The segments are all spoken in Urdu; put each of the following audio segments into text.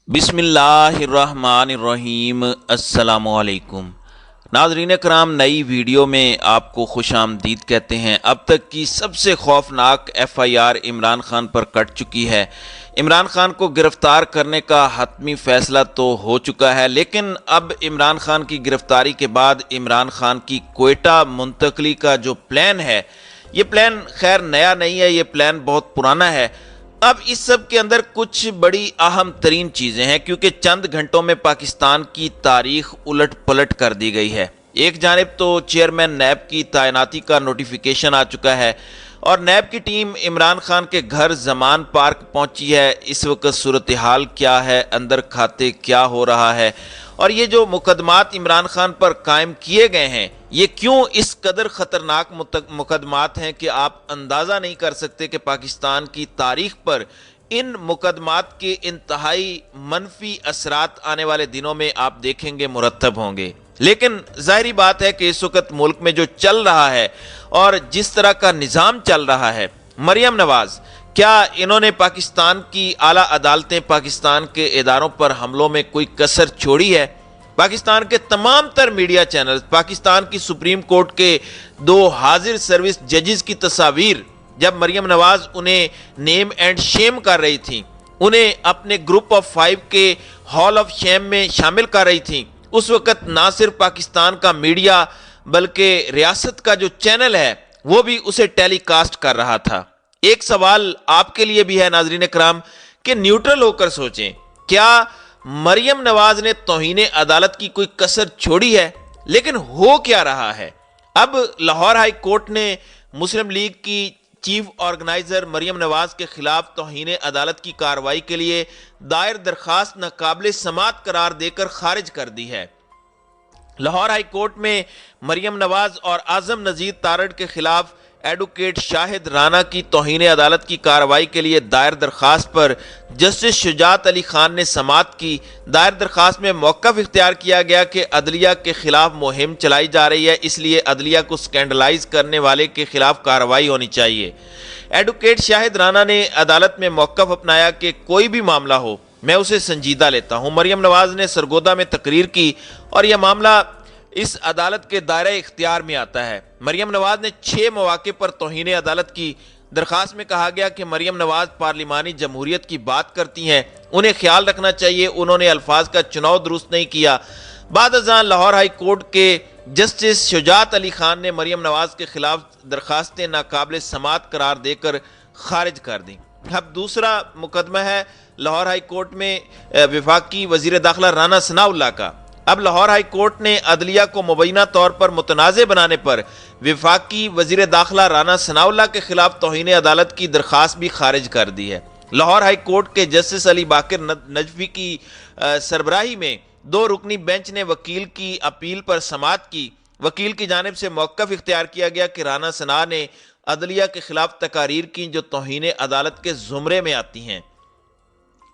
بسم اللہ الرحمن الرحیم۔ السلام علیکم ناظرین کرام، نئی ویڈیو میں آپ کو خوش آمدید کہتے ہیں۔ اب تک کی سب سے خوفناک F I R Imran Khan پر کٹ چکی ہے۔ عمران خان کو گرفتار کرنے کا حتمی فیصلہ تو ہو چکا ہے، لیکن اب عمران خان کی گرفتاری کے بعد عمران خان کی کوئٹہ منتقلی کا جو پلان ہے، یہ پلان خیر نیا نہیں ہے، یہ پلان بہت پرانا ہے۔ اب اس سب کے اندر کچھ بڑی اہم ترین چیزیں ہیں، کیونکہ چند گھنٹوں میں پاکستان کی تاریخ الٹ پلٹ کر دی گئی ہے۔ ایک جانب تو چیئرمین نیب کی تعیناتی کا نوٹیفیکیشن آ چکا ہے اور نیب کی ٹیم عمران خان کے گھر زمان پارک پہنچی ہے۔ اس وقت صورتحال کیا ہے، اندر کھاتے کیا ہو رہا ہے، اور یہ جو مقدمات عمران خان پر قائم کیے گئے ہیں، یہ کیوں اس قدر خطرناک مقدمات ہیں کہ آپ اندازہ نہیں کر سکتے کہ پاکستان کی تاریخ پر ان مقدمات کے انتہائی منفی اثرات آنے والے دنوں میں آپ دیکھیں گے مرتب ہوں گے۔ لیکن ظاہری بات ہے کہ اس وقت ملک میں جو چل رہا ہے اور جس طرح کا نظام چل رہا ہے، مریم نواز، کیا انہوں نے پاکستان کی اعلیٰ عدالتیں، پاکستان کے اداروں پر حملوں میں کوئی کسر چھوڑی ہے؟ پاکستان کے تمام تر میڈیا چینلز، پاکستان کی سپریم کورٹ کے 2 حاضر سروس ججز کی تصاویر، جب مریم نواز انہیں نیم اینڈ شیم کر رہی تھیں، انہیں اپنے گروپ آف 5 کے ہال آف شیم میں شامل کر رہی تھیں، اس وقت نہ صرف پاکستان کا میڈیا بلکہ ریاست کا جو چینل ہے وہ بھی اسے ٹیلی کاسٹ کر رہا تھا۔ ایک سوال آپ کے لیے بھی ہے ناظرین کرام کہ نیوٹرل ہو کر سوچیں، کیا مریم نواز نے توہین عدالت کی کوئی کسر چھوڑی ہے؟ لیکن ہو کیا رہا ہے؟ اب لاہور ہائی کورٹ نے مسلم لیگ کی چیف آرگنائزر مریم نواز کے خلاف توہین عدالت کی کارروائی کے لیے دائر درخواست ناقابل سماعت قرار دے کر خارج کر دی ہے۔ لاہور ہائی کورٹ میں مریم نواز اور اعظم نذیر تارڑ کے خلاف ایڈوکیٹ شاہد رانا کی توہین عدالت کی کارروائی کے لیے دائر درخواست پر جسٹس شجاعت علی خان نے سماعت کی۔ دائر درخواست میں موقف اختیار کیا گیا کہ عدلیہ کے خلاف مہم چلائی جا رہی ہے، اس لیے عدلیہ کو سکینڈلائز کرنے والے کے خلاف کارروائی ہونی چاہیے۔ ایڈوکیٹ شاہد رانا نے عدالت میں موقف اپنایا کہ کوئی بھی معاملہ ہو میں اسے سنجیدہ لیتا ہوں۔ مریم نواز نے سرگودا میں تقریر کی اور یہ معاملہ اس عدالت کے دائرہ اختیار میں آتا ہے۔ مریم نواز نے 6 مواقع پر توہین عدالت کی۔ درخواست میں کہا گیا کہ مریم نواز پارلیمانی جمہوریت کی بات کرتی ہیں، انہیں خیال رکھنا چاہیے، انہوں نے الفاظ کا چناؤ درست نہیں کیا۔ بعد ازاں لاہور ہائی کورٹ کے جسٹس شجاعت علی خان نے مریم نواز کے خلاف درخواستیں ناقابل سماعت قرار دے کر خارج کر دیں۔ اب دوسرا مقدمہ ہے لاہور ہائی کورٹ میں وفاقی وزیر داخلہ رانا ثناء اللہ کا۔ اب لاہور ہائی کورٹ نے عدلیہ کو مبینہ طور پر متنازع بنانے پر وفاقی وزیر داخلہ رانا ثناء اللہ کے خلاف توہین عدالت کی درخواست بھی خارج کر دی ہے۔ لاہور ہائی کورٹ کے جسٹس علی باقر نجفی کی سربراہی میں 2 رکنی بینچ نے وکیل کی اپیل پر سماعت کی۔ وکیل کی جانب سے موقف اختیار کیا گیا کہ رانا ثناء نے عدلیہ کے خلاف تقاریر کی جو توہین عدالت کے زمرے میں آتی ہیں۔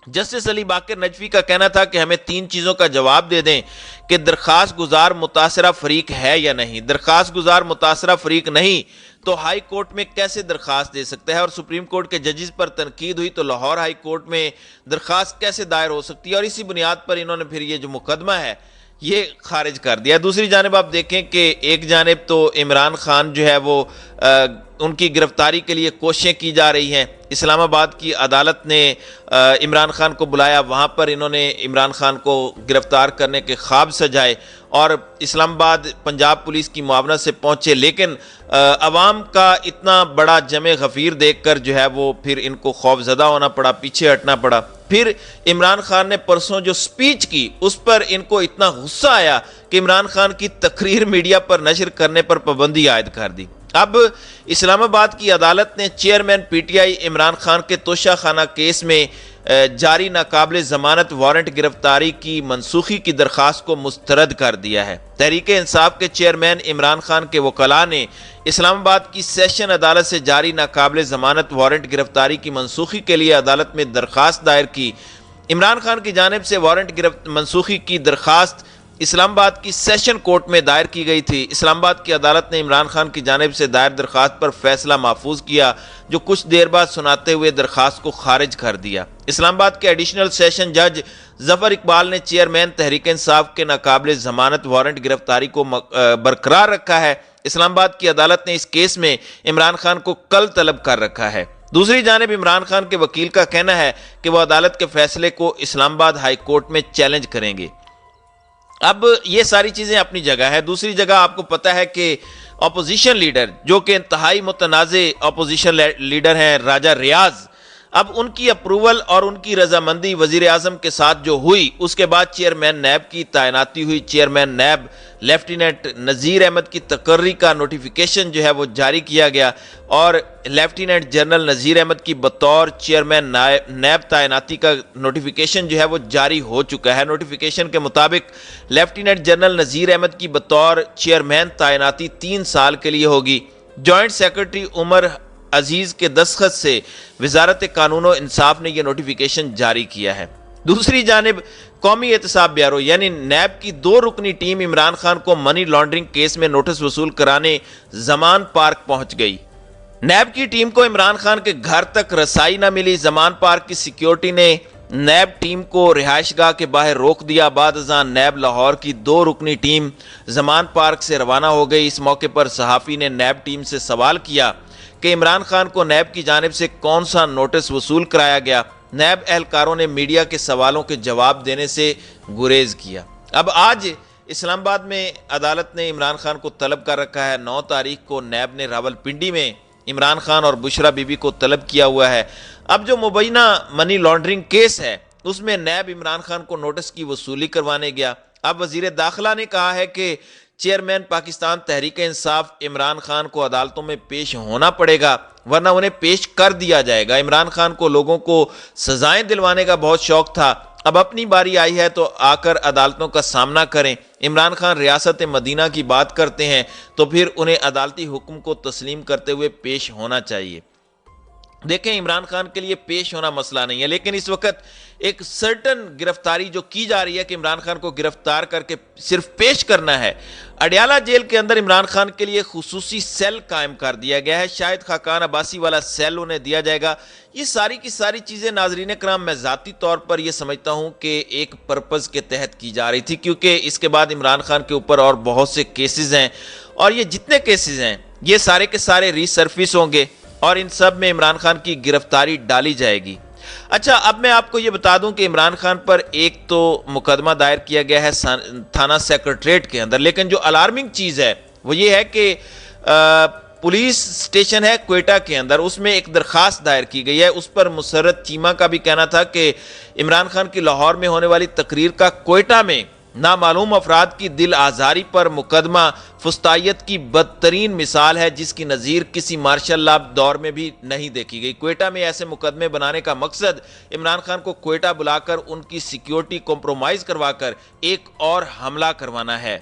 جسٹس علی باقر نجفی کا کہنا تھا کہ ہمیں 3 چیزوں کا جواب دے دیں کہ درخواست گزار متاثرہ فریق ہے یا نہیں۔ درخواست گزار متاثرہ فریق نہیں تو ہائی کورٹ میں کیسے درخواست دے سکتا ہے، اور سپریم کورٹ کے ججز پر تنقید ہوئی تو لاہور ہائی کورٹ میں درخواست کیسے دائر ہو سکتی ہے، اور اسی بنیاد پر انہوں نے پھر یہ جو مقدمہ ہے یہ خارج کر دیا۔ دوسری جانب آپ دیکھیں کہ ایک جانب تو عمران خان جو ہے وہ ان کی گرفتاری کے لیے کوششیں کی جا رہی ہیں۔ اسلام آباد کی عدالت نے عمران خان کو بلایا، وہاں پر انہوں نے عمران خان کو گرفتار کرنے کے خواب سجائے اور اسلام آباد پنجاب پولیس کی معاونت سے پہنچے، لیکن عوام کا اتنا بڑا جمع غفیر دیکھ کر جو ہے وہ پھر ان کو خوف زدہ ہونا پڑا، پیچھے ہٹنا پڑا۔ پھر عمران خان نے پرسوں جو سپیچ کی اس پر ان کو اتنا غصہ آیا کہ عمران خان کی تقریر میڈیا پر نشر کرنے پر پابندی عائد کر دی۔ اب اسلام آباد کی عدالت نے chairman P T I Imran Khan کے توشہ خانہ کیس میں جاری ناقابل ضمانت وارنٹ گرفتاری کی منسوخی کی درخواست کو مسترد کر دیا ہے۔ تحریک انصاف کے چیئرمین عمران خان کے وکلاء نے اسلام آباد کی سیشن عدالت سے جاری ناقابل ضمانت وارنٹ گرفتاری کی منسوخی کے لیے عدالت میں درخواست دائر کی۔ عمران خان کی جانب سے وارنٹ منسوخی کی درخواست اسلام آباد کی سیشن کورٹ میں دائر کی گئی تھی۔ اسلام آباد کی عدالت نے عمران خان کی جانب سے دائر درخواست پر فیصلہ محفوظ کیا، جو کچھ دیر بعد سناتے ہوئے درخواست کو خارج کر دیا۔ اسلام آباد کے ایڈیشنل سیشن جج ظفر اقبال نے چیئرمین تحریک انصاف کے ناقابل ضمانت وارنٹ گرفتاری کو برقرار رکھا ہے۔ اسلام آباد کی عدالت نے اس کیس میں عمران خان کو کل طلب کر رکھا ہے۔ دوسری جانب عمران خان کے وکیل کا کہنا ہے کہ وہ عدالت کے فیصلے کو اسلام آباد ہائی کورٹ میں چیلنج کریں گے۔ اب یہ ساری چیزیں اپنی جگہ ہے۔ دوسری جگہ آپ کو پتہ ہے کہ اپوزیشن لیڈر جو کہ انتہائی متنازع اپوزیشن لیڈر ہیں راجہ ریاض، اب ان کی اپروول اور ان کی رضامندی وزیر اعظم کے ساتھ جو ہوئی، اس کے بعد چیئرمین نیب کی تعیناتی ہوئی۔ Chairman NAB lieutenant Nazir Ahmed کی تقرری کا نوٹیفیکیشن جو ہے وہ جاری کیا گیا اور لیفٹیننٹ جنرل نذیر احمد کی بطور چیئرمین نیب تعیناتی کا نوٹیفیکیشن جو ہے وہ جاری ہو چکا ہے۔ نوٹیفیکیشن کے مطابق لیفٹیننٹ جنرل نذیر احمد کی بطور چیئرمین تعیناتی 3 سال کے لیے ہوگی۔ جوائنٹ سیکرٹری عمر عزیز کے دستخط سے وزارت قانون و انصاف نے یہ نوٹیفیکیشن جاری کیا ہے۔ دوسری جانب قومی احتساب بیورو یعنی نیب کی 2 رکنی ٹیم عمران خان کو منی لانڈرنگ کیس میں نوٹس وصول کرانے زمان پارک پہنچ گئی۔ نیب کی ٹیم کو عمران خان کے گھر تک رسائی نہ ملی۔ زمان پارک کی سیکیورٹی نے نیب ٹیم کو رہائش گاہ کے باہر روک دیا۔ بعد ازاں نیب لاہور کی 2 رکنی ٹیم زمان پارک سے روانہ ہو گئی۔ اس موقع پر صحافی نے نیب ٹیم سے سوال کیا کہ عمران خان کو نیب کی جانب سے کون سا نوٹس وصول کرایا گیا۔ نیب اہلکاروں نے میڈیا کے سوالوں کے جواب دینے سے گریز کیا۔ اب آج اسلام آباد میں عدالت نے عمران خان کو طلب کر رکھا ہے۔ 9 تاریخ کو نیب نے راولپنڈی میں عمران خان اور بشرا بی بی کو طلب کیا ہوا ہے۔ اب جو مبینہ منی لانڈرنگ کیس ہے اس میں نیب عمران خان کو نوٹس کی وصولی کروانے گیا۔ اب وزیر داخلہ نے کہا ہے کہ چیئرمین پاکستان تحریک انصاف عمران خان کو عدالتوں میں پیش ہونا پڑے گا ورنہ انہیں پیش کر دیا جائے گا۔ عمران خان کو لوگوں کو سزائیں دلوانے کا بہت شوق تھا، اب اپنی باری آئی ہے تو آ کر عدالتوں کا سامنا کریں۔ عمران خان ریاست مدینہ کی بات کرتے ہیں تو پھر انہیں عدالتی حکم کو تسلیم کرتے ہوئے پیش ہونا چاہیے۔ دیکھیں عمران خان کے لیے پیش ہونا مسئلہ نہیں ہے، لیکن اس وقت ایک سرٹن گرفتاری جو کی جا رہی ہے کہ عمران خان کو گرفتار کر کے صرف پیش کرنا ہے۔ اڈیالہ جیل کے اندر عمران خان کے لیے خصوصی سیل قائم کر دیا گیا ہے، شاید خاقان عباسی والا سیل انہیں دیا جائے گا۔ یہ ساری کی ساری چیزیں ناظرین کرام میں ذاتی طور پر یہ سمجھتا ہوں کہ ایک پرپز کے تحت کی جا رہی تھی، کیونکہ اس کے بعد عمران خان کے اوپر اور بہت سے کیسز ہیں اور یہ جتنے کیسز ہیں یہ سارے کے سارے ری سرفیس ہوں گے اور ان سب میں عمران خان کی گرفتاری ڈالی جائے گی۔ اچھا اب میں آپ کو یہ بتا دوں کہ عمران خان پر ایک تو مقدمہ دائر کیا گیا ہے تھانہ سیکرٹریٹ کے اندر، لیکن جو الارمنگ چیز ہے وہ یہ ہے کہ پولیس سٹیشن ہے کوئٹہ کے اندر، اس میں ایک درخواست دائر کی گئی ہے۔ اس پر مسرت چیمہ کا بھی کہنا تھا کہ عمران خان کی لاہور میں ہونے والی تقریر کا کوئٹہ میں نامعلوم افراد کی دل آزاری پر مقدمہ فسطائیت کی بدترین مثال ہے، جس کی نظیر کسی مارشل لا دور میں بھی نہیں دیکھی گئی۔ کوئٹہ میں ایسے مقدمے بنانے کا مقصد عمران خان کو کوئٹہ بلا کر ان کی سیکیورٹی کمپرومائز کروا کر ایک اور حملہ کروانا ہے۔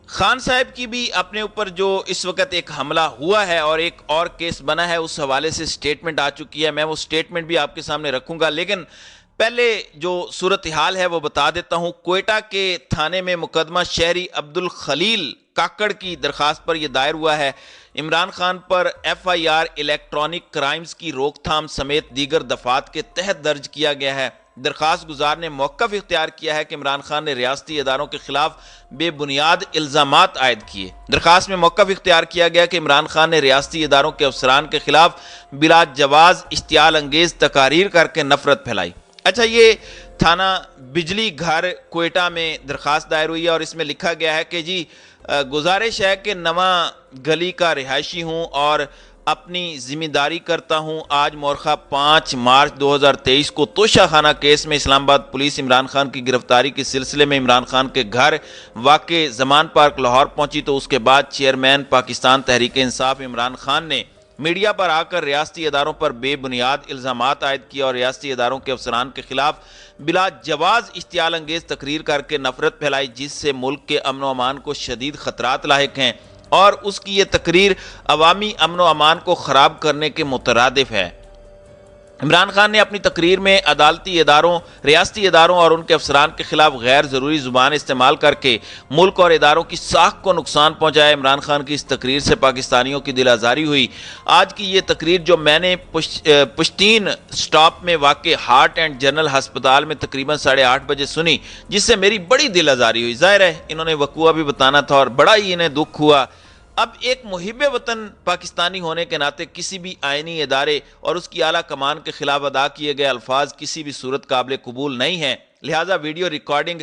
خان صاحب کی بھی اپنے اوپر جو اس وقت ایک حملہ ہوا ہے اور ایک اور کیس بنا ہے، اس حوالے سے سٹیٹمنٹ آ چکی ہے، میں وہ سٹیٹمنٹ بھی آپ کے سامنے رکھوں گا، لیکن پہلے جو صورتحال ہے وہ بتا دیتا ہوں۔ کوئٹہ کے تھانے میں مقدمہ شہری عبد الخلیل کاکڑ کی درخواست پر یہ دائر ہوا ہے۔ عمران خان پر FIR الیکٹرانک کرائمز کی روک تھام سمیت دیگر دفعات کے تحت درج کیا گیا ہے۔ درخواست گزار نے موقف اختیار کیا ہے کہ عمران خان نے ریاستی اداروں کے خلاف بے بنیاد الزامات عائد کیے۔ درخواست میں موقف اختیار کیا گیا کہ عمران خان نے ریاستی اداروں کے افسران کے خلاف بلا جواز اشتعال انگیز تقاریر کر کے نفرت پھیلائی۔ اچھا یہ تھانہ بجلی گھر کوئٹہ میں درخواست دائر ہوئی ہے اور اس میں لکھا گیا ہے کہ جی گزارش ہے کہ نواں گلی کا رہائشی ہوں اور اپنی ذمہ داری کرتا ہوں۔ آج مورخہ 5 مارچ 2023 کو توشہ خانہ کیس میں اسلام آباد پولیس عمران خان کی گرفتاری کے سلسلے میں عمران خان کے گھر واقع زمان پارک لاہور پہنچی، تو اس کے بعد چیئرمین پاکستان تحریک انصاف عمران خان نے میڈیا پر آ کر ریاستی اداروں پر بے بنیاد الزامات عائد کیا اور ریاستی اداروں کے افسران کے خلاف بلا جواز اشتعال انگیز تقریر کر کے نفرت پھیلائی، جس سے ملک کے امن و امان کو شدید خطرات لاحق ہیں اور اس کی یہ تقریر عوامی امن و امان کو خراب کرنے کے مترادف ہے۔ عمران خان نے اپنی تقریر میں عدالتی اداروں، ریاستی اداروں اور ان کے افسران کے خلاف غیر ضروری زبان استعمال کر کے ملک اور اداروں کی ساکھ کو نقصان پہنچایا۔ عمران خان کی اس تقریر سے پاکستانیوں کی دل آزاری ہوئی۔ آج کی یہ تقریر جو میں نے پشتین سٹاپ میں واقع ہارٹ اینڈ جنرل ہسپتال میں تقریباً 8:30 بجے سنی، جس سے میری بڑی دل آزاری ہوئی۔ ظاہر ہے انہوں نے وقوع بھی بتانا تھا اور بڑا ہی انہیں دکھ ہوا۔ اب ایک محب وطن پاکستانی ہونے کے ناطے کسی بھی آئینی ادارے اور اس کی اعلیٰ کمان کے خلاف ادا کیے گئے الفاظ کسی بھی صورت قابل قبول نہیں ہیں، لہٰذا ویڈیو ریکارڈنگ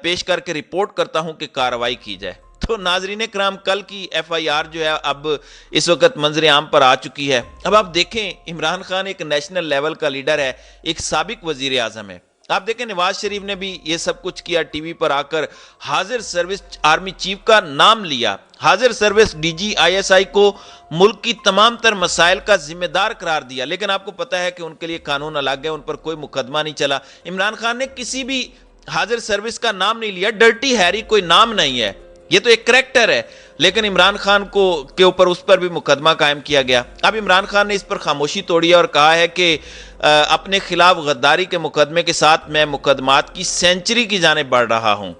پیش کر کے رپورٹ کرتا ہوں کہ کارروائی کی جائے۔ تو ناظرین کرام، کل کی ایف آئی آر جو ہے اب اس وقت منظر عام پر آ چکی ہے۔ اب آپ دیکھیں، عمران خان ایک نیشنل لیول کا لیڈر ہے، ایک سابق وزیر اعظم ہے۔ آپ دیکھیں نواز شریف نے بھی یہ سب کچھ کیا، ٹی وی پر آ کر حاضر سروس آرمی چیف کا نام لیا، حاضر service D G I S I کو ملک کی تمام تر مسائل کا ذمہ دار قرار دیا، لیکن آپ کو پتا ہے کہ ان کے لیے قانون الگ ہے، ان پر کوئی مقدمہ نہیں چلا۔ عمران خان نے کسی بھی حاضر سروس کا نام نہیں لیا، ڈرٹی ہیری کوئی نام نہیں ہے، یہ تو ایک کریکٹر ہے، لیکن عمران خان کے اوپر اس پر بھی مقدمہ قائم کیا گیا۔ اب عمران خان نے اس پر خاموشی توڑی ہے اور کہا ہے کہ اپنے خلاف غداری کے مقدمے کے ساتھ میں مقدمات کی سینچری کی جانب بڑھ رہا ہوں۔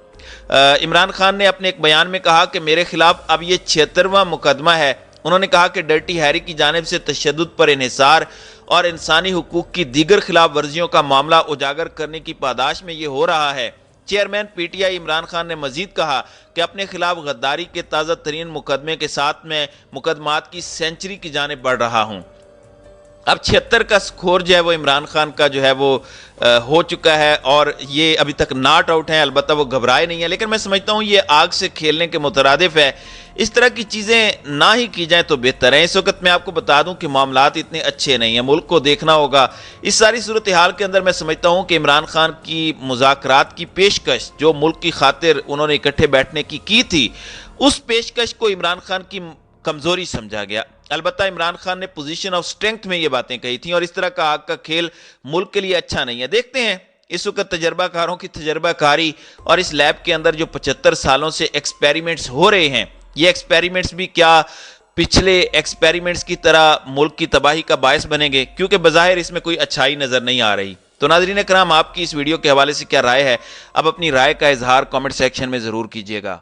عمران خان نے اپنے ایک بیان میں کہا کہ میرے خلاف اب یہ 76واں مقدمہ ہے۔ انہوں نے کہا کہ ڈرٹی ہیری کی جانب سے تشدد پر انحصار اور انسانی حقوق کی دیگر خلاف ورزیوں کا معاملہ اجاگر کرنے کی پاداش میں یہ ہو رہا ہے۔ Chairman P T I Imran Khan نے مزید کہا کہ اپنے خلاف غداری کے تازہ ترین مقدمے کے ساتھ میں مقدمات کی سینچری کی جانب بڑھ رہا ہوں۔ اب 76 کا سکور جو ہے وہ عمران خان کا جو ہے وہ ہو چکا ہے اور یہ ابھی تک ناٹ آؤٹ ہیں، البتہ وہ گھبرائے نہیں ہیں، لیکن میں سمجھتا ہوں یہ آگ سے کھیلنے کے مترادف ہے۔ اس طرح کی چیزیں نہ ہی کی جائیں تو بہتر ہے۔ اس وقت میں آپ کو بتا دوں کہ معاملات اتنے اچھے نہیں ہیں، ملک کو دیکھنا ہوگا۔ اس ساری صورتحال کے اندر میں سمجھتا ہوں کہ عمران خان کی مذاکرات کی پیشکش جو ملک کی خاطر انہوں نے اکٹھے بیٹھنے کی تھی، اس پیشکش کو عمران خان کی کمزوری سمجھا گیا۔ البتہ عمران خان نے پوزیشن آف سٹرینگتھ میں یہ باتیں کہی تھیں اور اس طرح کا آگ کا کھیل ملک کے لیے اچھا نہیں ہے۔ دیکھتے ہیں اس وقت تجربہ کاروں کی تجربہ کاری اور اس لیب کے اندر جو 75 سالوں سے ایکسپیریمنٹس ہو رہے ہیں، یہ ایکسپیریمنٹس بھی کیا پچھلے ایکسپیریمنٹس کی طرح ملک کی تباہی کا باعث بنیں گے، کیونکہ بظاہر اس میں کوئی اچھائی نظر نہیں آ رہی۔ تو ناظرین کرام، آپ کی اس ویڈیو کے حوالے سے کیا رائے ہے؟ اب اپنی رائے کا اظہار کامنٹ سیکشن میں ضرور کیجیے گا۔